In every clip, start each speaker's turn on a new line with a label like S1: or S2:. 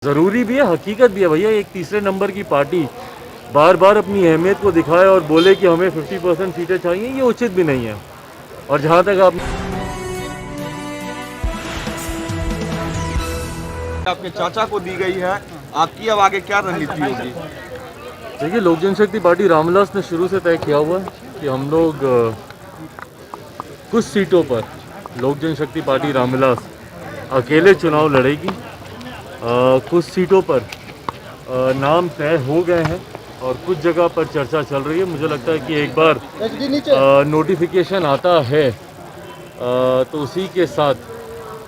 S1: ज़रूरी भी है, हकीकत भी है भैया। एक तीसरे नंबर की पार्टी बार बार अपनी अहमियत को दिखाए और बोले कि हमें 50% सीटें चाहिए, ये उचित भी नहीं है। और जहाँ तक
S2: आपके चाचा को दी गई है, आपकी अब आगे क्या रणनीति होगी?
S1: देखिए, लोक जनशक्ति पार्टी रामविलास ने शुरू से तय किया हुआ है कि हम लोग कुछ सीटों पर लोक जनशक्ति पार्टी रामविलास अकेले चुनाव लड़ेगी। कुछ सीटों पर नाम तय हो गए हैं और कुछ जगह पर चर्चा चल रही है। मुझे लगता है कि एक बार नोटिफिकेशन आता है तो उसी के साथ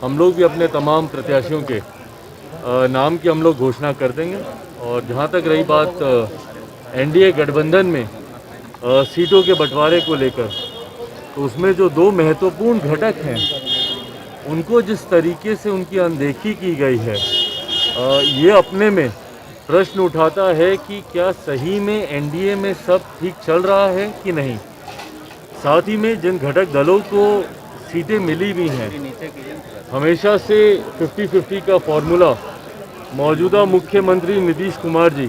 S1: हम लोग भी अपने तमाम प्रत्याशियों के नाम की हम लोग घोषणा कर देंगे। और जहाँ तक रही बात एनडीए गठबंधन में सीटों के बंटवारे को लेकर, तो उसमें जो दो महत्वपूर्ण घटक हैं उनको जिस तरीके से उनकी अनदेखी की गई है, ये अपने में प्रश्न उठाता है कि क्या सही में एनडीए में सब ठीक चल रहा है कि नहीं। साथ ही में जिन घटक दलों को सीटें मिली भी हैं, हमेशा से 50-50 का फॉर्मूला मौजूदा मुख्यमंत्री नीतीश कुमार जी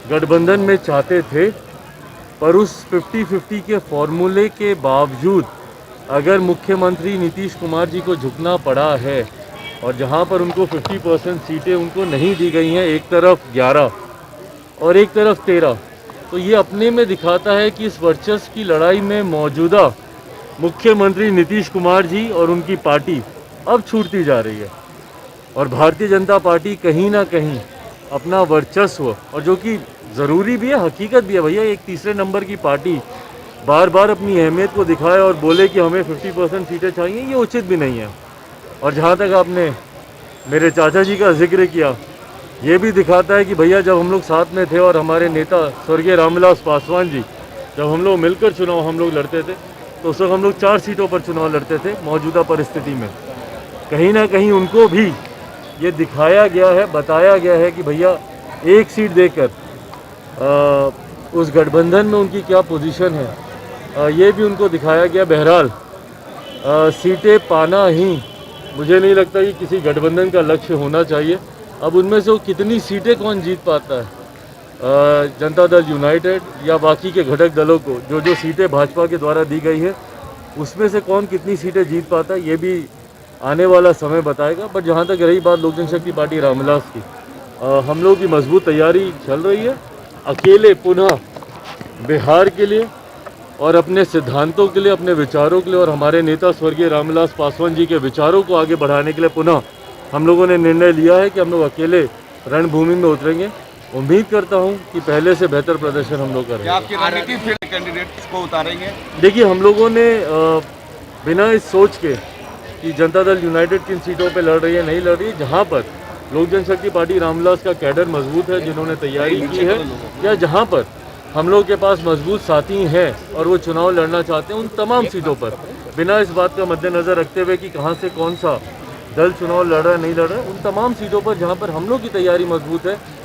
S1: गठबंधन में चाहते थे, पर उस 50-50 के फॉर्मूले के बावजूद अगर मुख्यमंत्री नीतीश कुमार जी को झुकना पड़ा है और जहां पर उनको 50% सीटें उनको नहीं दी गई हैं, एक तरफ 11 और एक तरफ 13, तो ये अपने में दिखाता है कि इस वर्चस्व की लड़ाई में मौजूदा मुख्यमंत्री नीतीश कुमार जी और उनकी पार्टी अब छूटती जा रही है। और भारतीय जनता पार्टी कहीं ना कहीं अपना वर्चस्व, और जो कि ज़रूरी भी है, हकीकत भी है भैया, एक तीसरे नंबर की पार्टी बार बार अपनी अहमियत को दिखाए और बोले कि हमें 50% सीटें चाहिए, ये उचित भी नहीं है। और जहाँ तक आपने मेरे चाचा जी का जिक्र किया, ये भी दिखाता है कि भैया जब हम लोग साथ में थे और हमारे नेता स्वर्गीय रामविलास पासवान जी, जब हम लोग मिलकर चुनाव हम लोग लड़ते थे, तो उस वक्त हम लोग 4 सीटों पर चुनाव लड़ते थे। मौजूदा परिस्थिति में कहीं ना कहीं उनको भी ये दिखाया गया है, बताया गया है कि भैया एक सीट देकर उस गठबंधन में उनकी क्या पोजीशन है, ये भी उनको दिखाया गया। बहरहाल सीटें पाना ही मुझे नहीं लगता कि किसी गठबंधन का लक्ष्य होना चाहिए। अब उनमें से वो कितनी सीटें कौन जीत पाता है, जनता दल यूनाइटेड या बाकी के घटक दलों को जो सीटें भाजपा के द्वारा दी गई है, उसमें से कौन कितनी सीटें जीत पाता है, ये भी आने वाला समय बताएगा। बट जहाँ तक रही बात लोक जनशक्ति पार्टी रामविलास की, हम लोग की मजबूत तैयारी चल रही है अकेले पुनः बिहार के लिए और अपने सिद्धांतों के लिए, अपने विचारों के लिए और हमारे नेता स्वर्गीय रामविलास पासवान जी के विचारों को आगे बढ़ाने के लिए पुनः हम लोगों ने निर्णय लिया है कि हम लोग अकेले रणभूमि में उतरेंगे। उम्मीद करता हूं कि पहले से बेहतर प्रदर्शन हम लोग करेंगे।
S2: क्या आपकी रणनीति फिर कैंडिडेट्स को उतारेंगे?
S1: देखिए, हम लोगों ने बिना इस सोच के कि जनता दल यूनाइटेड किन सीटों पे लड़ रही है नहीं लड़ रही है, जहाँ पर लोक जनशक्ति पार्टी रामविलास का कैडर मजबूत है, जिन्होंने तैयारी की है, या जहाँ पर हम लोग के पास मजबूत साथी हैं और वो चुनाव लड़ना चाहते हैं, उन तमाम सीटों पर बिना इस बात का मद्देनज़र रखते हुए कि कहाँ से कौन सा दल चुनाव लड़ रहा है नहीं लड़ रहा है, उन तमाम सीटों पर जहाँ पर हम लोग की तैयारी मजबूत है,